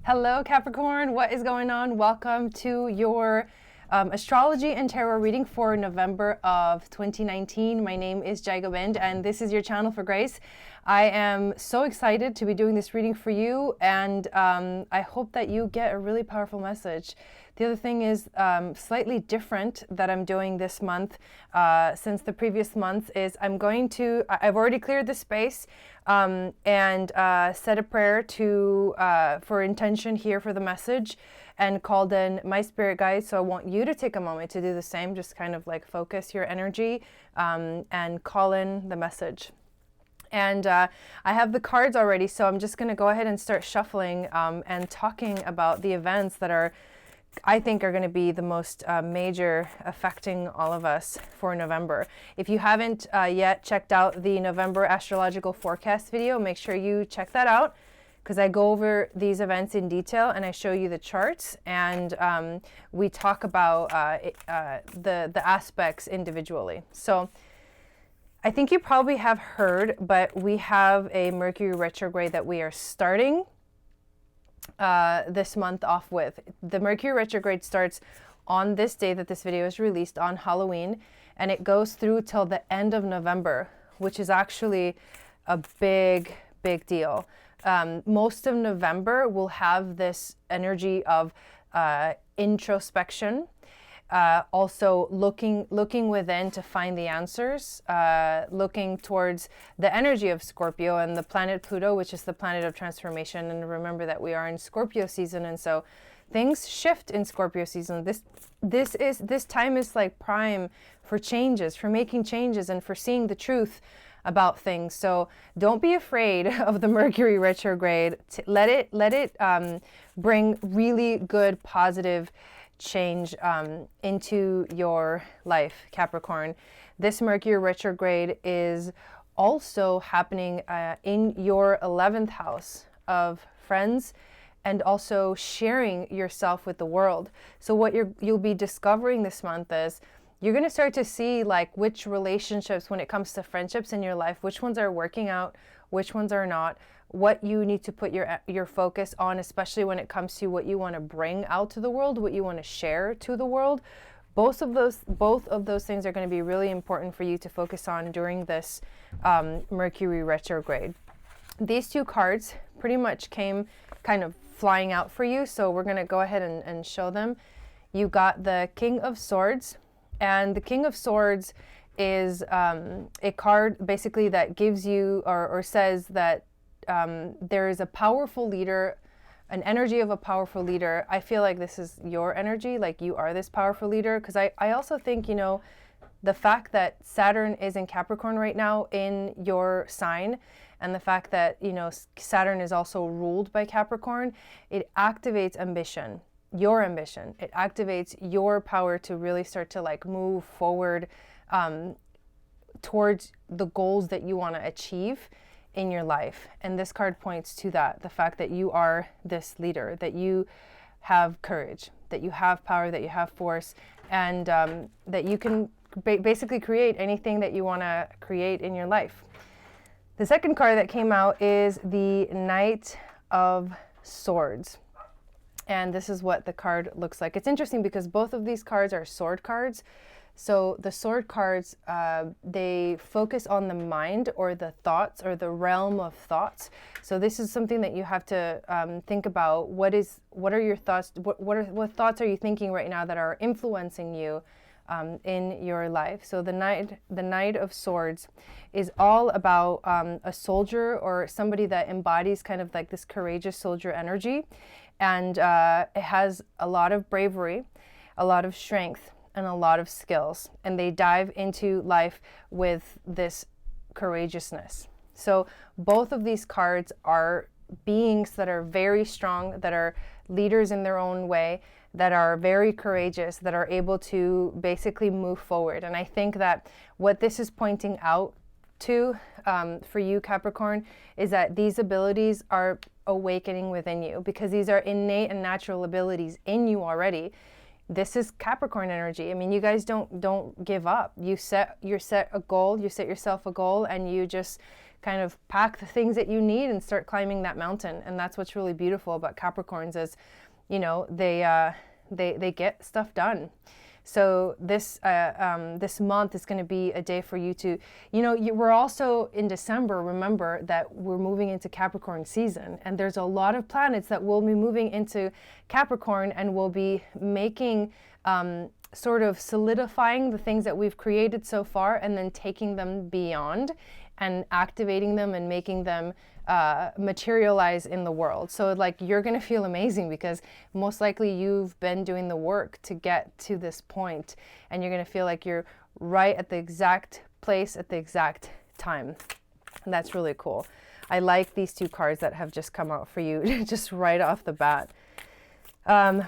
Hello, Capricorn. What is going on? Welcome to your astrology and tarot reading for November of 2019. My name is Gobind, and this is your channel for grace. I am so excited to be doing this reading for you, and I hope that you get a really powerful message. The other thing is slightly different that I'm doing this month since the previous month is I've already cleared the space and said a prayer for intention here for the message and called in my spirit guides. So I want you to take a moment to do the same, just kind of like focus your energy and call in the message. And I have the cards already, so I'm just going to go ahead and start shuffling and talking about the events that I think are going to be the most major affecting all of us for November. If you haven't yet checked out the November astrological forecast video, make sure you check that out, because I go over these events in detail and I show you the charts, and we talk about the aspects individually. So I think you probably have heard, but we have a Mercury retrograde that we are starting this month off with. The Mercury retrograde starts on this day that this video is released, on Halloween, and it goes through till the end of November, which is actually a big deal. Most of November will have this energy of introspection, also looking within to find the answers, looking towards the energy of Scorpio and the planet Pluto, which is the planet of transformation. And remember that we are in Scorpio season, and so things shift in Scorpio season. This time is like prime for changes, for making changes, and for seeing the truth about things. So don't be afraid of the Mercury retrograde. Let it bring really good, positive change into your life, Capricorn. This Mercury retrograde is also happening in your 11th house of friends, and also sharing yourself with the world. So what you'll be discovering this month is you're going to start to see like which relationships, when it comes to friendships in your life, which ones are working out, which ones are not, what you need to put your focus on, especially when it comes to what you want to bring out to the world, what you want to share to the world. Both of those things are going to be really important for you to focus on during this Mercury retrograde. These two cards pretty much came kind of flying out for you, so we're going to go ahead and show them. You got the King of Swords, and the King of Swords is a card basically that gives you or says that there is a powerful leader, an energy of a powerful leader. I feel like this is your energy, like you are this powerful leader, because I also think, you know, the fact that Saturn is in Capricorn right now in your sign, and the fact that, you know, Saturn is also ruled by Capricorn, it activates ambition. Your ambition. It activates your power to really start to like move forward towards the goals that you want to achieve in your life. And this card points to that, the fact that you are this leader, that you have courage, that you have power, that you have force, and that you can basically create anything that you want to create in your life. The second card that came out is the Knight of Swords. And this is what the card looks like. It's interesting because both of these cards are sword cards. So the sword cards, they focus on the mind or the thoughts or the realm of thoughts. So this is something that you have to think about. What are your thoughts? What thoughts are you thinking right now that are influencing you in your life? So the Knight of Swords is all about a soldier or somebody that embodies kind of like this courageous soldier energy. And it has a lot of bravery, a lot of strength, and a lot of skills. And they dive into life with this courageousness. So both of these cards are beings that are very strong, that are leaders in their own way, that are very courageous, that are able to basically move forward. And I think that what this is pointing out to for you, Capricorn, is that these abilities are awakening within you, because these are innate and natural abilities in you already. This is Capricorn energy. I mean, you guys don't give up. You set a goal, you set yourself a goal, and you just kind of pack the things that you need and start climbing that mountain. And that's what's really beautiful about Capricorns is, you know, they get stuff done. So this this month is going to be a day for you to, you know, we're also in December. Remember that we're moving into Capricorn season, and there's a lot of planets that will be moving into Capricorn and will be making, sort of solidifying the things that we've created so far, and then taking them beyond and activating them and making them materialize in the world. So like you're gonna feel amazing because most likely you've been doing the work to get to this point, and you're gonna feel like you're right at the exact place at the exact time. And that's really cool. I like these two cards that have just come out for you just right off the bat.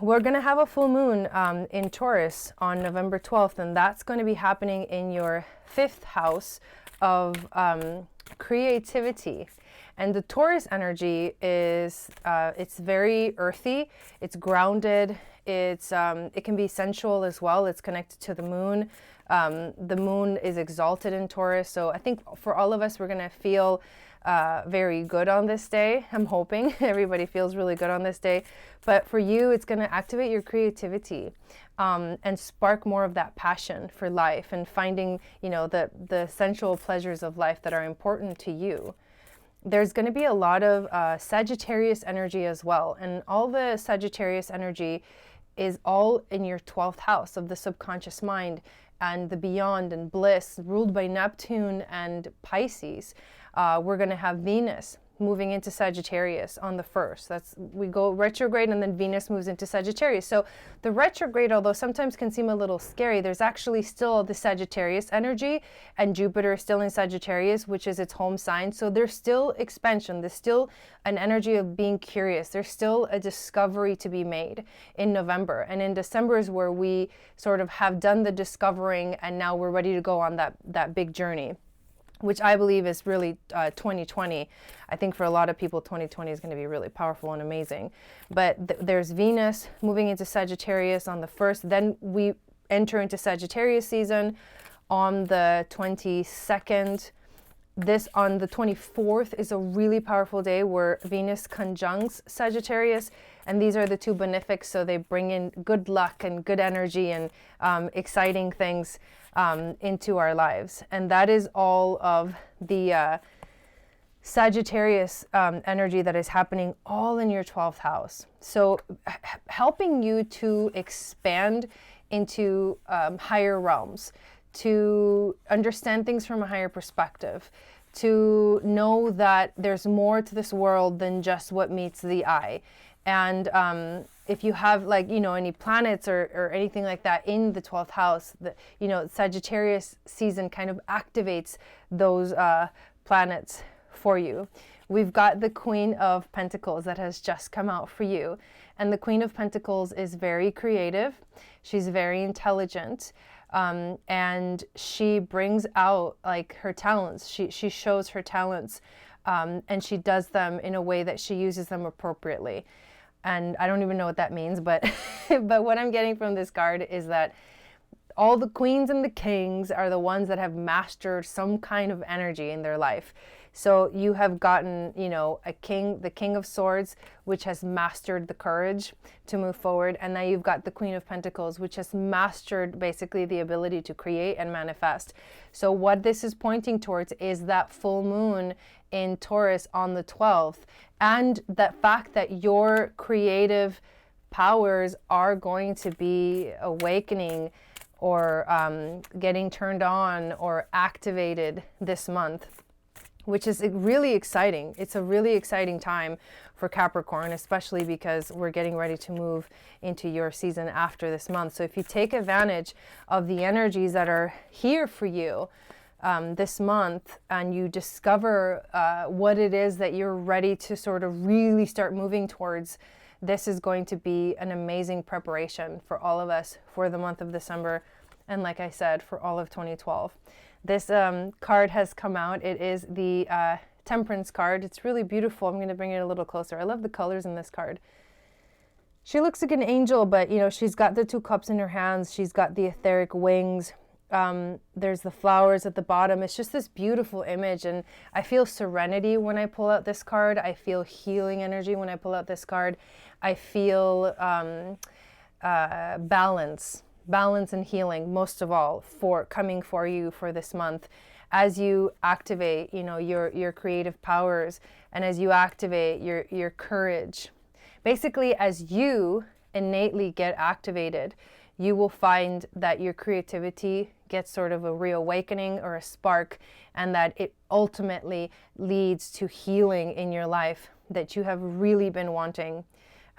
We're going to have a full moon in Taurus on November 12th, and that's going to be happening in your 5th house of creativity. And the Taurus energy is, it's very earthy, it's grounded, it can be sensual as well. It's connected to the moon. The moon is exalted in Taurus. So I think for all of us, we're going to feel very good on this day. I'm hoping everybody feels really good on this day. But for you, it's going to activate your creativity and spark more of that passion for life and finding, you know, the sensual pleasures of life that are important to you. There's going to be a lot of Sagittarius energy as well. And all the Sagittarius energy is all in your 12th house of the subconscious mind and the beyond and bliss, ruled by Neptune and Pisces. We're going to have Venus moving into Sagittarius on the 1st. We go retrograde and then Venus moves into Sagittarius. So the retrograde, although sometimes can seem a little scary, there's actually still the Sagittarius energy, and Jupiter is still in Sagittarius, which is its home sign. So there's still expansion. There's still an energy of being curious. There's still a discovery to be made in November. And in December is where we sort of have done the discovering, and now we're ready to go on that big journey, which I believe is really 2020. I think for a lot of people, 2020 is going to be really powerful and amazing. But there's Venus moving into Sagittarius on the 1st. Then we enter into Sagittarius season on the 22nd. On the 24th is a really powerful day where Venus conjuncts Sagittarius. And these are the two benefics, so they bring in good luck and good energy and exciting things into our lives. And that is all of the Sagittarius energy that is happening all in your 12th house. So helping you to expand into higher realms, to understand things from a higher perspective, to know that there's more to this world than just what meets the eye. And if you have, like, you know, any planets or anything like that in the 12th house, you know, Sagittarius season kind of activates those planets for you. We've got the Queen of Pentacles that has just come out for you. And the Queen of Pentacles is very creative. She's very intelligent. And she brings out like her talents. She shows her talents, and she does them in a way that she uses them appropriately. And I don't even know what that means, but but what I'm getting from this card is that all the queens and the kings are the ones that have mastered some kind of energy in their life. So you have gotten, you know, the King of Swords, which has mastered the courage to move forward. And now you've got the Queen of Pentacles, which has mastered basically the ability to create and manifest. So what this is pointing towards is that full moon in Taurus on the 12th. And that fact that your creative powers are going to be awakening or getting turned on or activated this month, which is really exciting. It's a really exciting time for Capricorn, especially because we're getting ready to move into your season after this month. So if you take advantage of the energies that are here for you this month, and you discover what it is that you're ready to sort of really start moving towards, this is going to be an amazing preparation for all of us for the month of December. And like I said, for all of 2012. This card has come out. It is the Temperance card. It's really beautiful. I'm going to bring it a little closer. I love the colors in this card. She looks like an angel, but you know, she's got the 2 cups in her hands. She's got the etheric wings. There's the flowers at the bottom. It's just this beautiful image, and I feel serenity when I pull out this card. I feel healing energy when I pull out this card. I feel balance and healing, most of all, for coming for you for this month, as you activate, you know, your creative powers, and as you activate your courage. Basically, as you innately get activated, you will find that your creativity gets sort of a reawakening or a spark, and that it ultimately leads to healing in your life that you have really been wanting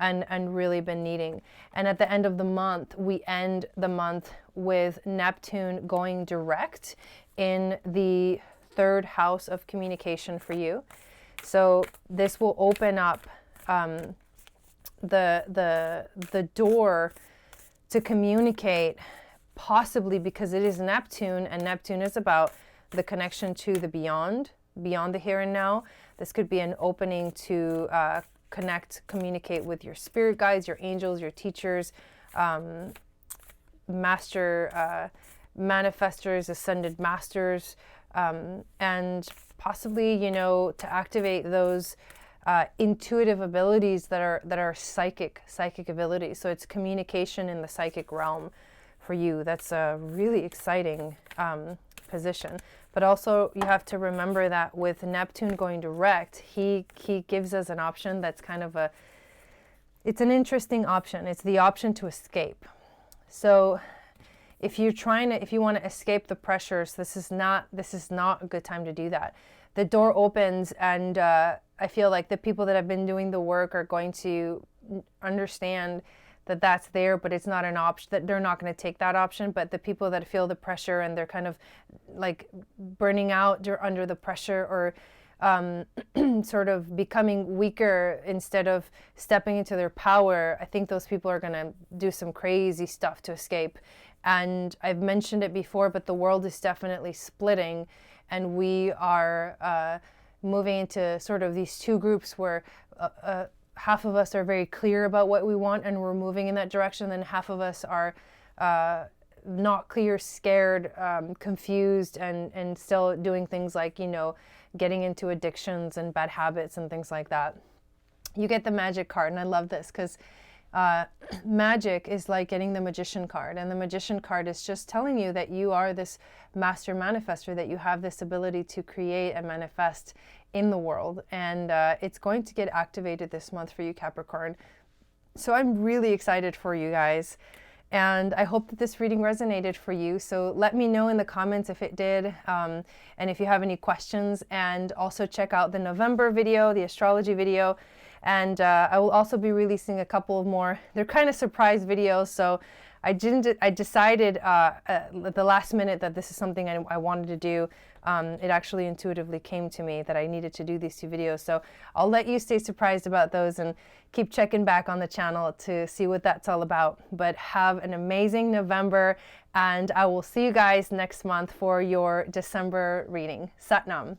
and really been needing. And at the end of the month, we end the month with Neptune going direct in the 3rd house of communication for you. So this will open up the door to communicate, possibly because it is Neptune, and Neptune is about the connection to the beyond the here and now. This could be an opening to communicate with your spirit guides, your angels, your teachers, master manifestors, ascended masters, and possibly, you know, to activate those intuitive abilities that are psychic abilities. So it's communication in the psychic realm for you. That's a really exciting position. But also you have to remember that with Neptune going direct, he gives us an option that's kind of it's an interesting option. It's the option to escape. So if you want to escape the pressures, this is not a good time to do that. The door opens, and I feel like the people that have been doing the work are going to understand that that's there, but it's not an option, that they're not going to take that option. But the people that feel the pressure and they're kind of like burning out under the pressure, or sort of becoming weaker instead of stepping into their power, I think those people are going to do some crazy stuff to escape. And I've mentioned it before, but the world is definitely splitting, and we are moving into sort of these two groups where half of us are very clear about what we want and we're moving in that direction, and half of us are not clear, scared, confused, and still doing things like, you know, getting into addictions and bad habits and things like that. You get the Magic card, and I love this because Magic is like getting the Magician card, and the Magician card is just telling you that you are this master manifestor, that you have this ability to create and manifest in the world, and it's going to get activated this month for you, Capricorn. So I'm really excited for you guys, and I hope that this reading resonated for you. So let me know in the comments if it did, and if you have any questions, and also check out the November video, the astrology video. And I will also be releasing a couple of more. They're kind of surprise videos, so I decided at the last minute that this is something I wanted to do. It actually intuitively came to me that I needed to do these 2 videos. So I'll let you stay surprised about those and keep checking back on the channel to see what that's all about. But have an amazing November, and I will see you guys next month for your December reading. Sat Nam.